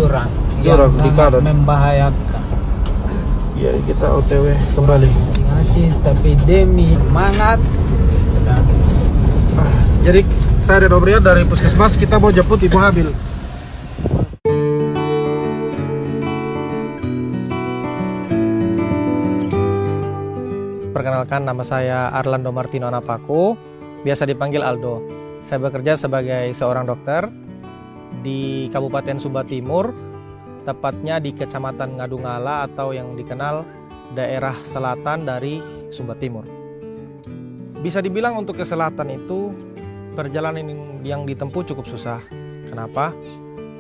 jurang Jurang yang di sangat kanan. membahayakan. Ya, kita OTW kembali. Hati-hati, tapi demi semangat dan Jadi saya dan Obrian dari Puskesmas kita mau jemput Ibu Habil. Perkenalkan, nama saya Arlando Martino Napako, biasa dipanggil Aldo. Saya bekerja sebagai seorang dokter di Kabupaten Sumba Timur, tepatnya di Kecamatan Ngadungala atau yang dikenal daerah selatan dari Sumba Timur. Bisa dibilang untuk ke selatan itu perjalanan yang ditempuh cukup susah. Kenapa?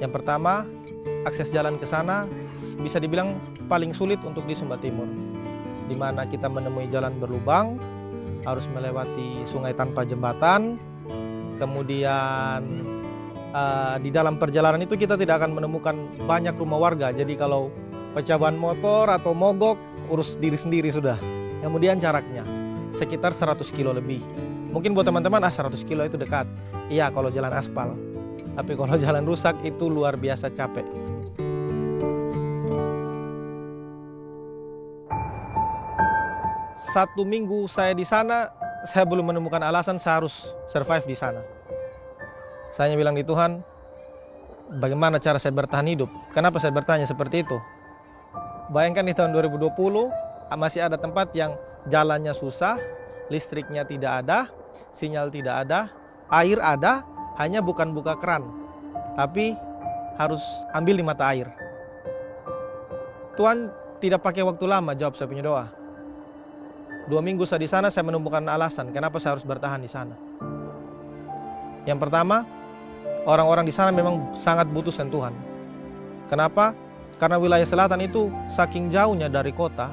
Yang pertama, akses jalan ke sana bisa dibilang paling sulit untuk di Sumba Timur, di mana kita menemui jalan berlubang, harus melewati sungai tanpa jembatan. Kemudian di dalam perjalanan itu kita tidak akan menemukan banyak rumah warga. Jadi kalau pecahan motor atau mogok, urus diri sendiri sudah. Kemudian jaraknya sekitar 100 kilo lebih. Mungkin buat teman-teman 100 kilo itu dekat. Iya kalau jalan aspal. Tapi kalau jalan rusak itu luar biasa capek. Satu minggu saya di sana, saya belum menemukan alasan saya harus survive di sana. Saya bilang di Tuhan, bagaimana cara saya bertahan hidup? Kenapa saya bertanya seperti itu? Bayangkan di tahun 2020 masih ada tempat yang jalannya susah, listriknya tidak ada, sinyal tidak ada, air ada, hanya bukan buka keran, tapi harus ambil di mata air. Tuhan tidak pakai waktu lama jawab saya punya doa. 2 minggu saya di sana, saya menemukan alasan kenapa saya harus bertahan di sana. Yang pertama, orang-orang di sana memang sangat butuh sentuhan. Kenapa? Karena wilayah selatan itu saking jauhnya dari kota,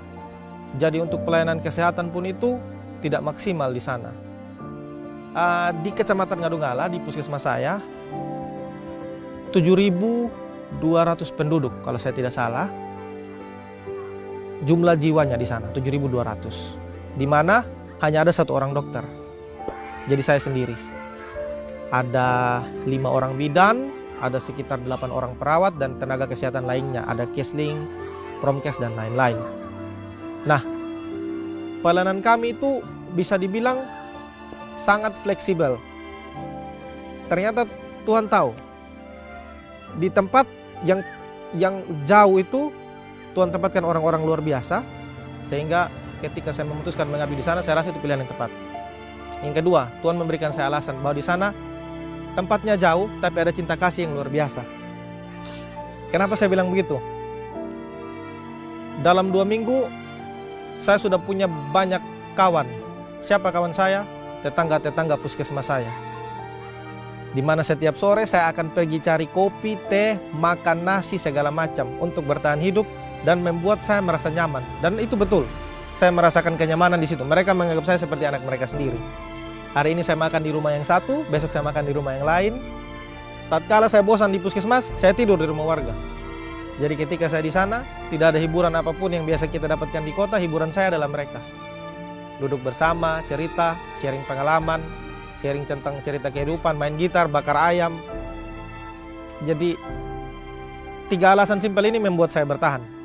jadi untuk pelayanan kesehatan pun itu tidak maksimal di sana. Di Kecamatan Ngadungala, di puskesmas saya, 7.200 penduduk kalau saya tidak salah. Jumlah jiwanya di sana 7.200. Di mana hanya ada 1 orang dokter. Jadi saya sendiri. Ada 5 orang bidan, ada sekitar 8 orang perawat dan tenaga kesehatan lainnya. Ada kesling, promkes dan lain-lain. Nah, pelayanan kami itu bisa dibilang sangat fleksibel. Ternyata Tuhan tahu di tempat yang jauh itu Tuhan tempatkan orang-orang luar biasa, sehingga ketika saya memutuskan mengabdi di sana, saya rasa itu pilihan yang tepat. Yang kedua, Tuhan memberikan saya alasan bahwa di sana tempatnya jauh, tapi ada cinta kasih yang luar biasa. Kenapa saya bilang begitu? Dalam 2 minggu, saya sudah punya banyak kawan. Siapa kawan saya? Tetangga-tetangga puskesmas saya. Di mana setiap sore saya akan pergi cari kopi, teh, makan nasi, segala macam untuk bertahan hidup dan membuat saya merasa nyaman. Dan itu betul. Saya merasakan kenyamanan di situ. Mereka menganggap saya seperti anak mereka sendiri. Hari ini saya makan di rumah yang satu, besok saya makan di rumah yang lain. Tatkala saya bosan di puskesmas, saya tidur di rumah warga. Jadi ketika saya di sana, tidak ada hiburan apapun yang biasa kita dapatkan di kota, hiburan saya adalah mereka. Duduk bersama, cerita, sharing pengalaman, sharing tentang cerita kehidupan, main gitar, bakar ayam. Jadi 3 alasan simpel ini membuat saya bertahan.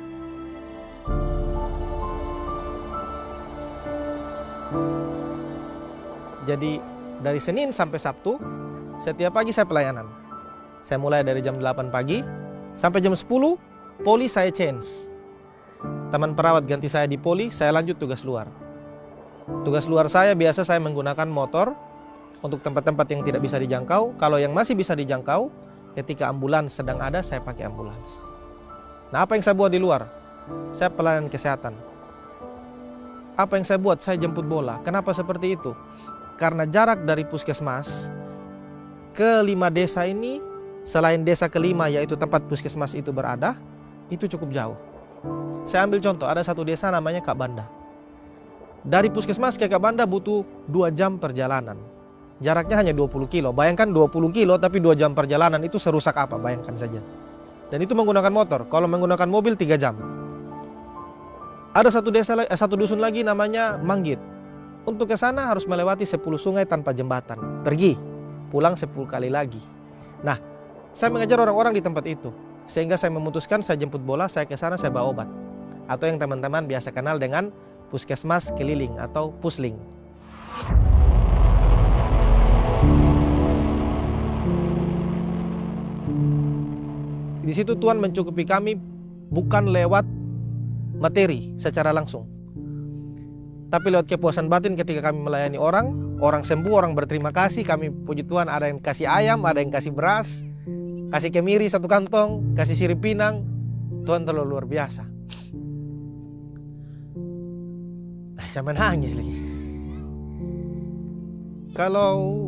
Jadi dari Senin sampai Sabtu, setiap pagi saya pelayanan. Saya mulai dari jam 8 pagi sampai jam 10, poli saya change. Teman perawat ganti saya di poli, saya lanjut tugas luar. Tugas luar saya biasa saya menggunakan motor untuk tempat-tempat yang tidak bisa dijangkau. Kalau yang masih bisa dijangkau, ketika ambulans sedang ada, saya pakai ambulans. Nah, apa yang saya buat di luar? Saya pelayanan kesehatan. Apa yang saya buat? Saya jemput bola. Kenapa seperti itu? Karena jarak dari puskesmas ke 5 desa ini, selain desa kelima yaitu tempat puskesmas itu berada, itu cukup jauh. Saya ambil contoh, ada satu desa namanya Kak Banda. Dari puskesmas ke Kak Banda butuh 2 jam perjalanan. Jaraknya hanya 20 kilo. Bayangkan 20 kilo tapi 2 jam perjalanan, itu serusak apa? Bayangkan saja. Dan itu menggunakan motor. Kalau menggunakan mobil 3 jam. Ada satu dusun lagi namanya Manggit. Untuk ke sana harus melewati 10 sungai tanpa jembatan. Pergi, pulang 10 kali lagi. Nah, saya mengajar orang-orang di tempat itu. Sehingga saya memutuskan saya jemput bola, saya ke sana, saya bawa obat. Atau yang teman-teman biasa kenal dengan puskesmas keliling atau pusling. Di situ Tuhan mencukupi kami bukan lewat materi secara langsung, tapi lewat kepuasan batin ketika kami melayani orang, orang sembuh, orang berterima kasih. Kami puji Tuhan, ada yang kasih ayam, ada yang kasih beras, kasih kemiri 1 kantong, kasih sirip pinang. Tuhan terlalu luar biasa. Saya menangis lagi. Kalau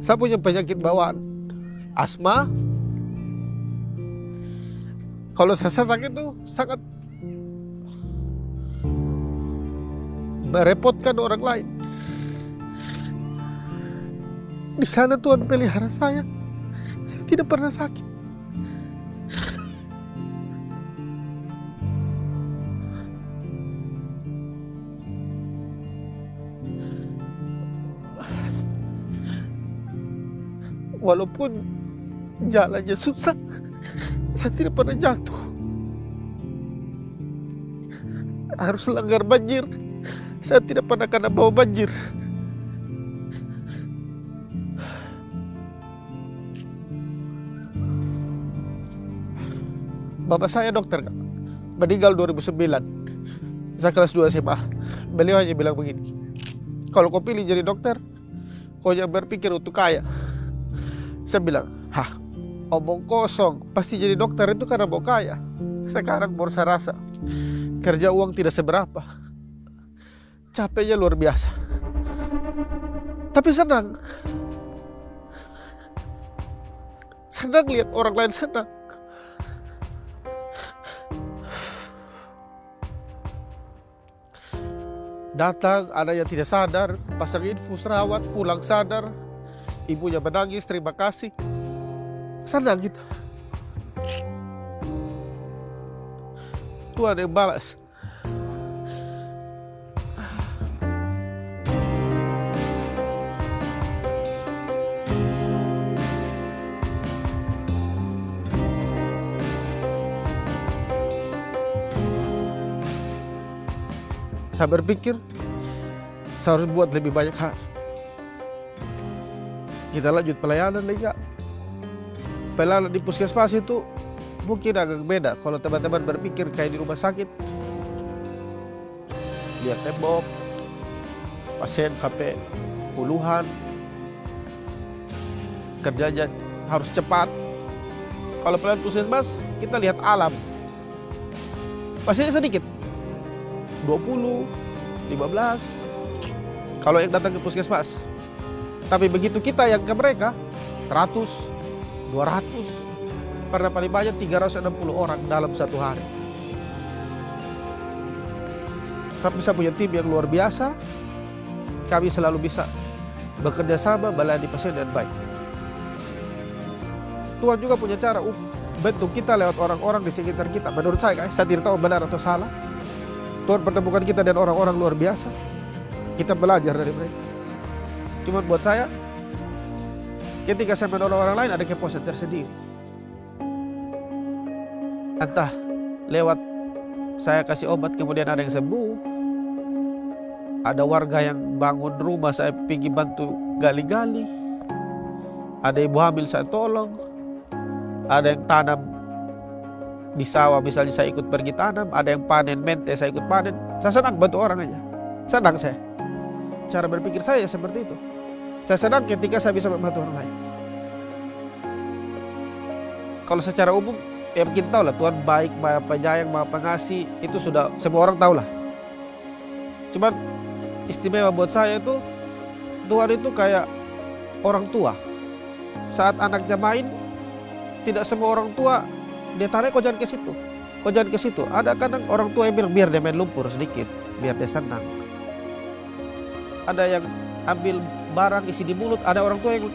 saya punya penyakit bawaan, asma. Kalau saya sakit itu sangat merepotkan orang lain. Di sana Tuhan pelihara saya tidak pernah sakit. Walaupun jalannya susah, saya tidak pernah jatuh. Harus langgar banjir, saya tidak pernah kena bawa banjir. Bapak saya dokter, Kak. Meninggal 2009. Saya kelas 2 SMA. Beliau hanya bilang begini, kalau kau pilih jadi dokter, kau jangan berpikir untuk kaya. Saya bilang, omong kosong, pasti jadi dokter itu karena mau kaya. Sekarang baru saya rasa, kerja uang tidak seberapa, capeknya luar biasa. Tapi senang lihat orang lain senang. Datang, ada yang tidak sadar, pasang infus, rawat, pulang sadar, ibunya menangis, terima kasih. Senang kita. Tuhan yang balas. Saya berpikir, saya harus buat lebih banyak hal. Kita lanjut pelayanan lagi, Kak. Pelayanan di puskesmas itu mungkin agak beda. Kalau teman-teman berpikir kayak di rumah sakit, lihat tembok, pasien sampai puluhan, kerjanya harus cepat. Kalau pelayanan puskesmas, kita lihat alam, pasiennya sedikit, 20, 15 kalau yang datang ke puskesmas. Tapi begitu kita yang ke mereka 100, 200, pernah paling banyak 360 orang dalam satu hari. Kami bisa punya tim yang luar biasa. Kami selalu bisa bekerja sama melayani pasien dengan baik. Tuhan juga punya cara bentuk kita lewat orang-orang di sekitar kita. Menurut saya tidak tahu benar atau salah, Tuhan pertemukan kita dengan orang-orang luar biasa. Kita belajar dari mereka. Cuma buat saya, ketika saya menolong orang lain ada kepuasan tersendiri. Entah lewat saya kasih obat kemudian ada yang sembuh, ada warga yang bangun rumah saya pergi bantu gali-gali, ada ibu hamil saya tolong, ada yang tanam di sawah misalnya saya ikut pergi tanam, ada yang panen mente saya ikut panen. Saya senang bantu orang aja, senang saya. Cara berpikir saya seperti itu. Saya senang ketika saya bisa membantu orang lain. Kalau secara umum ya mungkin tahu lah, Tuhan baik, Maha Penyayang, Maha Pengasih, itu sudah semua orang tahu lah. Cuman istimewa buat saya itu, Tuhan itu kayak orang tua. Saat anaknya main, tidak semua orang tua dia tarik, kau jangan ke situ, kau jangan ke situ. Ada kadang orang tua yang bilang biar dia main lumpur sedikit, biar dia senang. Ada yang ambil barang isi di mulut, ada orang tua yang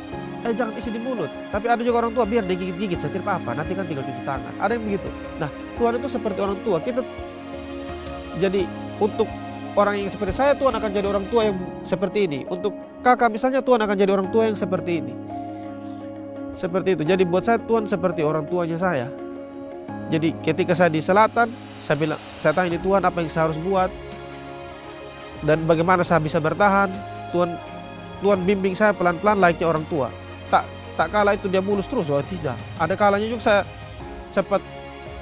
jangan isi di mulut. Tapi ada juga orang tua, biar dia gigit-gigit, saya tidak apa-apa, nanti kan tinggal cuci tangan. Ada yang begitu. Nah, Tuhan itu seperti orang tua. Kita jadi untuk orang yang seperti saya, Tuhan akan jadi orang tua yang seperti ini. Untuk kakak misalnya, Tuhan akan jadi orang tua yang seperti ini. Seperti itu. Jadi buat saya, Tuhan seperti orang tuanya saya. Jadi ketika saya di selatan, saya bilang, saya tanya di Tuhan apa yang saya harus buat dan bagaimana saya bisa bertahan. Tuhan bimbing saya pelan-pelan layaknya orang tua. Tak kala itu dia mulus terus, oh tidak. Ada kalanya juga saya sempat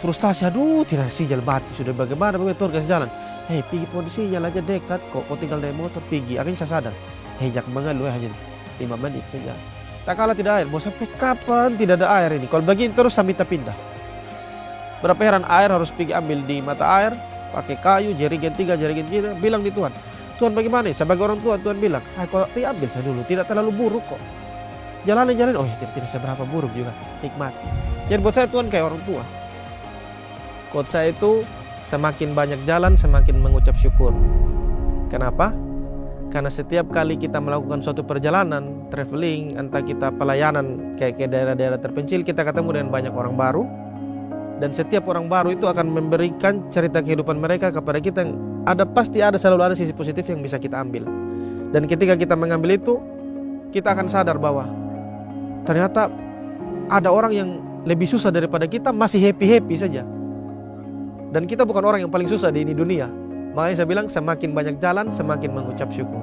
frustasi, aduh tidak sinyal mati sudah, bagaimana Tuhan kasih jalan. Hei, pergi pohon sinyal aja dekat kok, kau tinggal naik motor pergi. Akhirnya saya sadar, hei jangan mengeluh, hanya 5 menit saja. Tak kala tidak air, mau sampai kapan tidak ada air ini? Kalau begini terus saya minta pindah. Berapa heran air harus pergi ambil di mata air, pakai kayu, jerigen 3, jerigen 4, bilang di Tuhan. Tuhan bagaimana? Sebagai orang tua, Tuhan bilang, kau pergi ambil saya dulu, tidak terlalu buruk kok. Jalan-jalan, oh ya tidak seberapa buruk juga, nikmati. Jadi buat saya Tuhan kayak orang tua. Quote saya itu, semakin banyak jalan, semakin mengucap syukur. Kenapa? Karena setiap kali kita melakukan suatu perjalanan, traveling, entah kita pelayanan kayak ke daerah-daerah terpencil, kita ketemu dengan banyak orang baru. Dan setiap orang baru itu akan memberikan cerita kehidupan mereka kepada kita yang selalu ada sisi positif yang bisa kita ambil. Dan ketika kita mengambil itu, kita akan sadar bahwa ternyata ada orang yang lebih susah daripada kita masih happy-happy saja. Dan kita bukan orang yang paling susah di ini dunia. Makanya saya bilang semakin banyak jalan, semakin mengucap syukur.